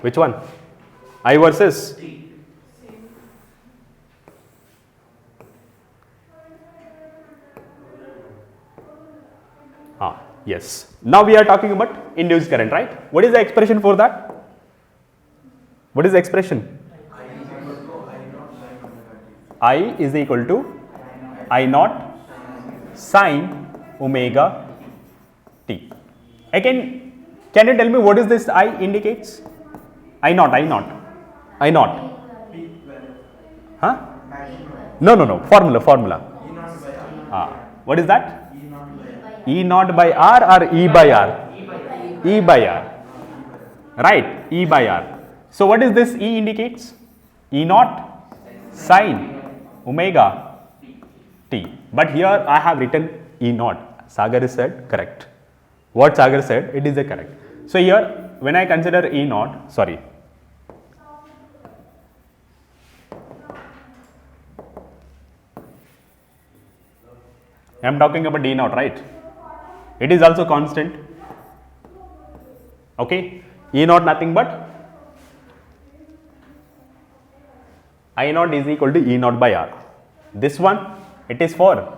Which one? I versus? Yes. Now we are talking about induced current, right? What is the expression for that? What is the expression? I is equal to I naught sine omega t. Again, can you tell me what is this I indicates? I naught. Huh? No. Formula. What is that? E naught by R or E by R? E by R. Right, E by R. So what is this E indicates? E naught sine omega t. But here I have written E naught. Sagar said correct. What Sagar said, it is the correct. So here when I consider E naught, sorry. I am talking about E naught, right? It is also constant. Okay. E naught nothing but I naught is equal to E naught by R. This one, it is for,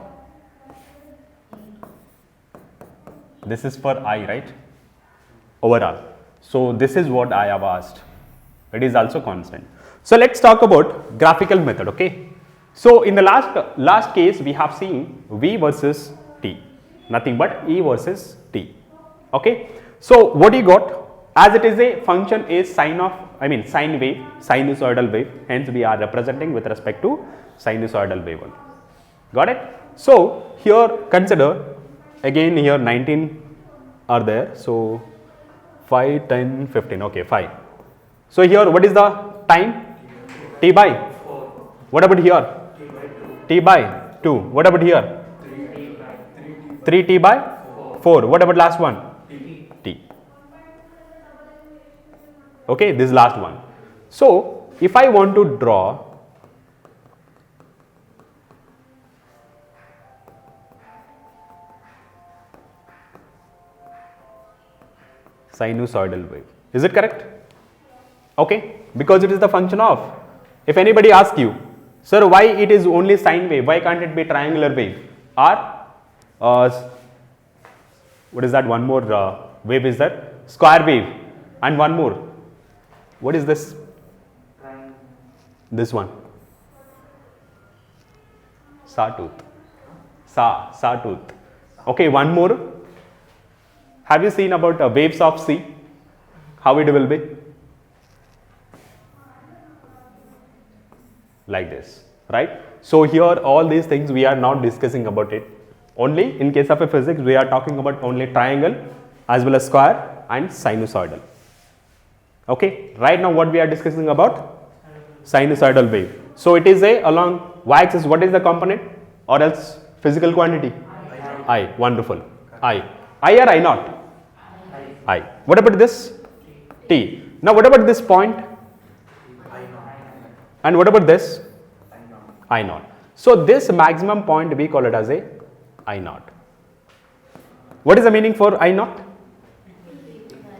this is for I, right? Over R. So this is what I have asked. It is also constant. So let's talk about graphical method, okay? So in the last case, we have seen V versus T, nothing but E versus T, okay? So what you got? As it is a function is sine wave, sinusoidal wave, hence we are representing with respect to sinusoidal wave only. Got it? So here consider, again here 19 are there, so 5, 10, 15, okay, 5. So here what is the time? T by? What about here? T by 2. What about here? 3T by 4. What about last one? T. Okay, this last one. So if I want to draw sinusoidal wave, is it correct? Okay, because it is the function of, if anybody asks you, sir, why it is only sine wave, why can't it be triangular wave, or what is that, one more wave is there, square wave, and one more, what is this? This one, sawtooth. Sawtooth. Okay, one more. Have you seen about waves of sea? How it will be? Like this, right? So here all these things we are not discussing about it. Only in case of a physics we are talking about only triangle as well as square and sinusoidal. Okay, right now what we are discussing about? Sinusoidal wave. So it is a along y-axis, what is the component or else physical quantity? I. Wonderful. I or I naught? I. What about this? T. Now what about this point? And what about this? I naught. So this maximum point we call it as a I naught. What is the meaning for I naught?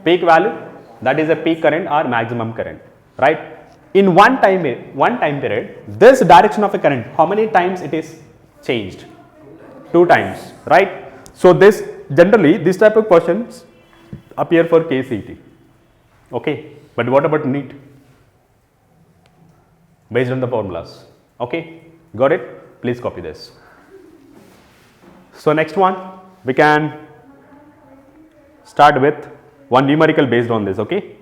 Peak value, that is a peak current or maximum current, right? In one time period, this direction of a current, how many times it is changed? 2 times, right? So this generally this type of questions appear for KCT. Okay, but what about Neet? Based on the formulas. Okay, got it? Please copy this. So next one, we can start with one numerical based on this. Okay.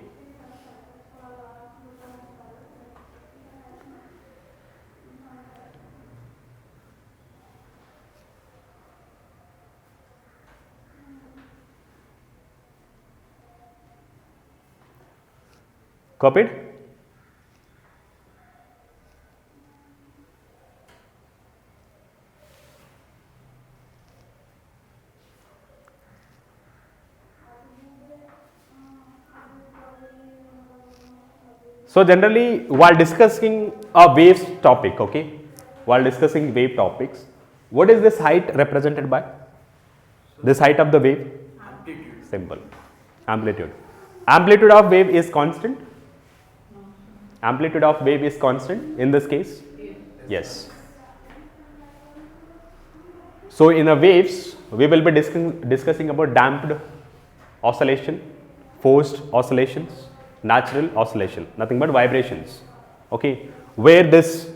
Copied? So generally while discussing a waves topic, okay, while discussing wave topics, what is this height represented by? This height of the wave? Amplitude. Simple. Amplitude. Amplitude of wave is constant. Amplitude of wave is constant in this case? Yes. So in the waves, we will be discussing about damped oscillation, forced oscillations, natural oscillation, nothing but vibrations. Okay, where this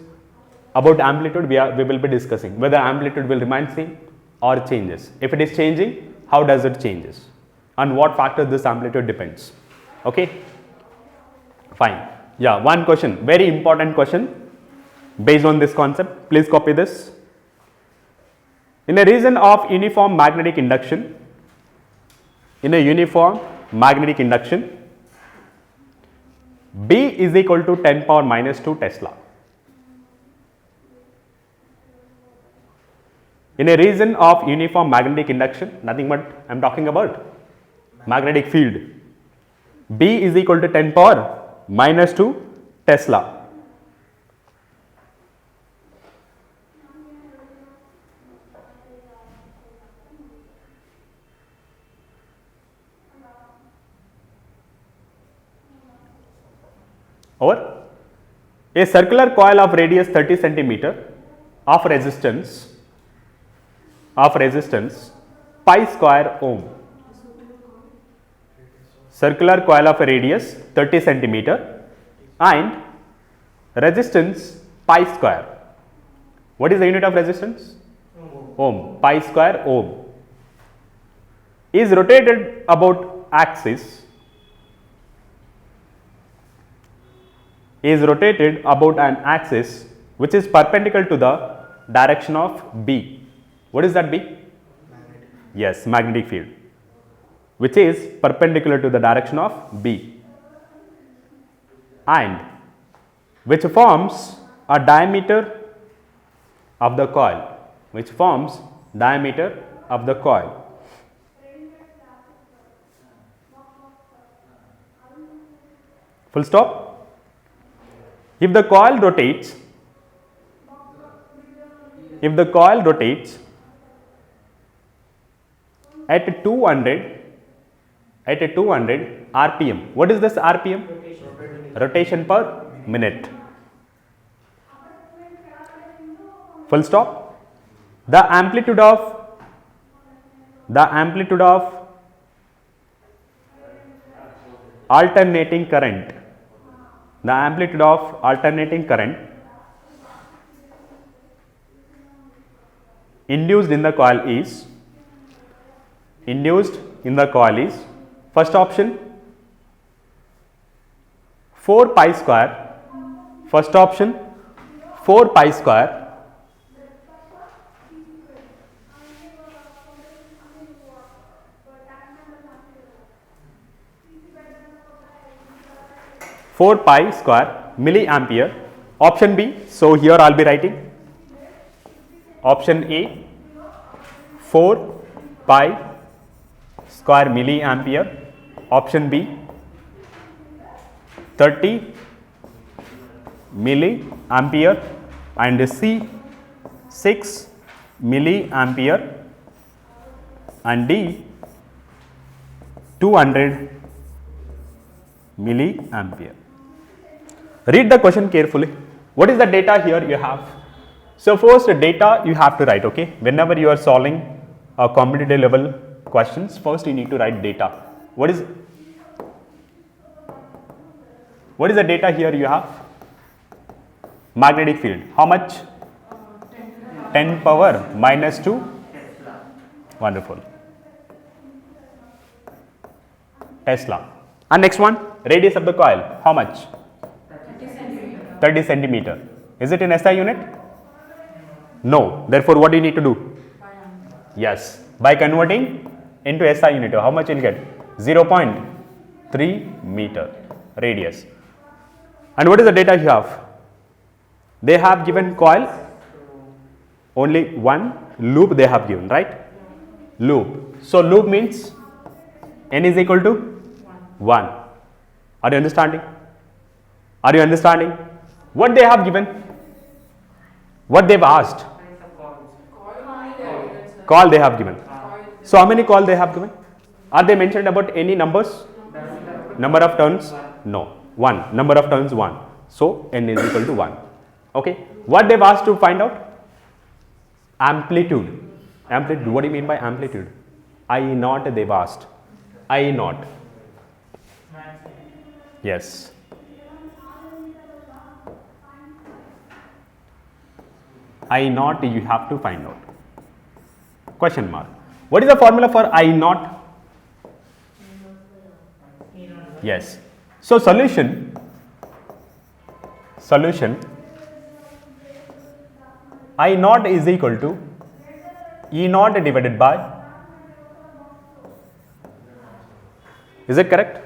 about amplitude we will be discussing whether amplitude will remain same or changes. If it is changing, how does it changes, and what factor this amplitude depends. Okay, fine. Yeah, one question, very important question based on this concept. Please copy this. In a region of uniform magnetic induction, B is equal to 10 power minus 2 Tesla. In a region of uniform magnetic induction, nothing but I am talking about magnetic field, B is equal to 10 power minus 2 Tesla. Over a circular coil of radius 30 centimeter of resistance pi square ohm. Circular coil of a radius 30 centimeter and resistance pi square. What is the unit of resistance? Ohm. Pi square ohm is rotated about axis. Is rotated about an axis which is perpendicular to the direction of B. What is that B? Magnetic. Yes, magnetic field, which is perpendicular to the direction of B and which forms a diameter of the coil, Full stop. If the coil rotates at 200 rpm. What is this rpm? Rotation per minute. Full stop. The amplitude of alternating current. Induced in the coil is first option 4 pi square, 4 pi square milliampere. Option B, so here I will be writing option A 4 pi square milliampere, option B 30 milliampere and C 6 milliampere and D 200 milliampere. Read the question carefully. What is the data here you have? So first data you have to write, okay. Whenever you are solving a competitive level questions, first you need to write data. What is the data here you have? Magnetic field. How much? 10 power minus 2. Wonderful. Tesla. And next one, radius of the coil. How much? 30 centimeter. Is it in SI unit? No. Therefore, what do you need to do? Yes. By converting into SI unit, how much you will get? 0.3 meter radius. And what is the data you have? They have given coil, only one loop they have given, right? Loop. So, loop means n is equal to 1. Are you understanding? What they have given? What they have asked? Coil they have given. So, how many coil they have given? Are they mentioned about any numbers? Number of turns? No. 1. Number of turns 1. So n is equal to 1. Okay. What they've asked to find out? Amplitude. Amplitude. What do you mean by amplitude? I naught they've asked. I naught. Yes. I naught you have to find out. Question mark. What is the formula for I naught? Yes. So solution I naught is equal to E naught divided by, is it correct?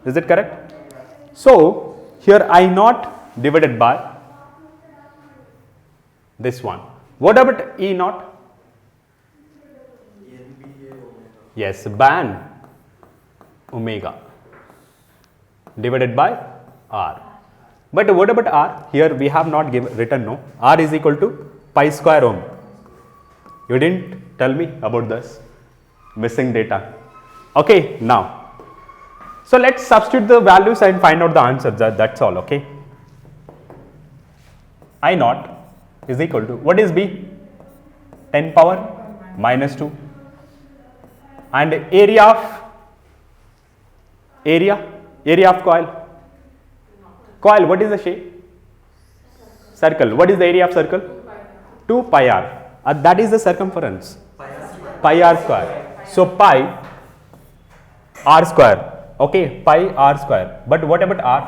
Is it correct? So here I naught divided by this one. What about E naught? Yes, ban omega divided by R. But what about R? Here we have not written no. R is equal to pi square ohm. You didn't tell me about this missing data. Okay, now. So let's substitute the values and find out the answer. That's all. Okay. I naught is equal to, what is B? 10 power minus 2. And area of coil. Coil, what is the shape? Circle. What is the area of circle? 2 pi r. That is the circumference. Pi r square. So pi r square. Okay, pi r square. But what about r?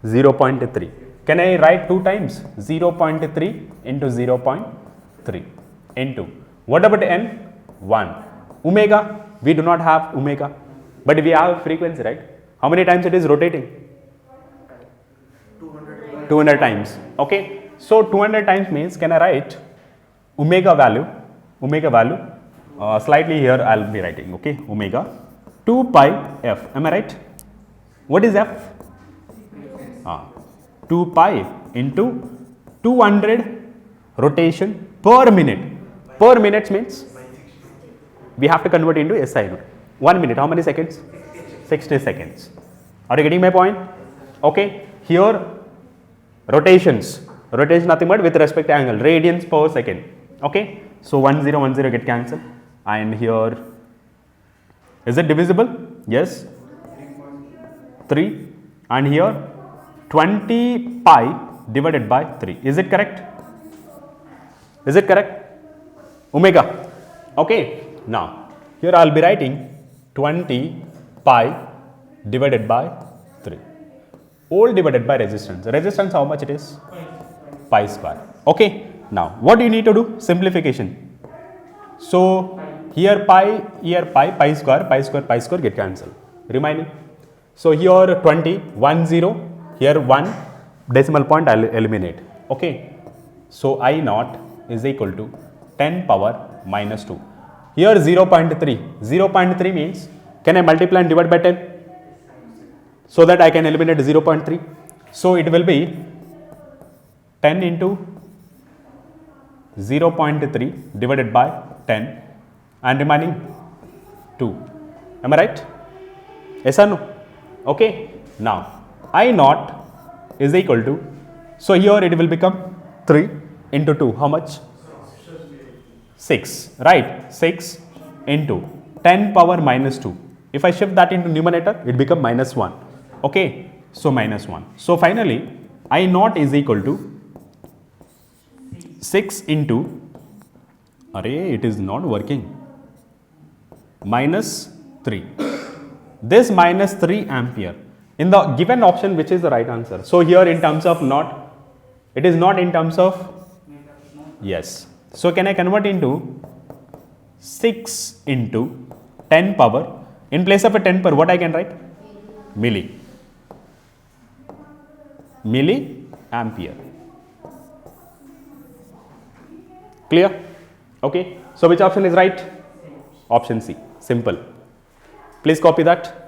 0.3. Can I write 2 times? 0.3 into 0.3 into. What about n? 1. Omega, we do not have omega, but we have frequency, right? How many times it is rotating? 200 times. Okay. So 200 times means, can I write omega value, slightly here I will be writing, okay, omega 2 pi f. Am I right? What is f? 2 pi into 200 rotation per minute. Per minute means we have to convert into SI unit. 1 minute, how many seconds? 60 seconds. Are you getting my point? Okay. Here rotation nothing but with respect to angle, radians per second. Okay. So 1010 get cancelled, and here is it divisible? Yes. 3, and here 20 pi divided by 3. Is it correct? Is it correct? Omega. Okay. Now here I will be writing 20 pi divided by 3. All divided by resistance. Resistance how much it is? Pi square. Okay. Now what do you need to do? Simplification. So here pi square get cancelled. Remaining. So here 20, 1 0, here 1 decimal point I will eliminate. Okay. So I naught is equal to 10 power minus 2. Here 0.3. 0.3 means, can I multiply and divide by 10? So that I can eliminate 0.3. So it will be 10 into 0.3 divided by 10 and remaining 2. Am I right? Yes or no? Okay. Now I naught is equal to, so here it will become 3 into 2. How much? 6. Right? 6 into 10 power minus 2. If I shift that into numerator, it becomes minus 1. Okay. So minus 1. So finally, I naught is equal to 6 into, it is not working, minus 3. This minus 3 ampere. In the given option, which is the right answer? So here in terms of not, it is not in terms of, yes. So can I convert into 6 into 10 power, in place of a 10 power, what I can write? Milli ampere. Clear? Okay. So which option is right? Option C. Simple. Please copy that.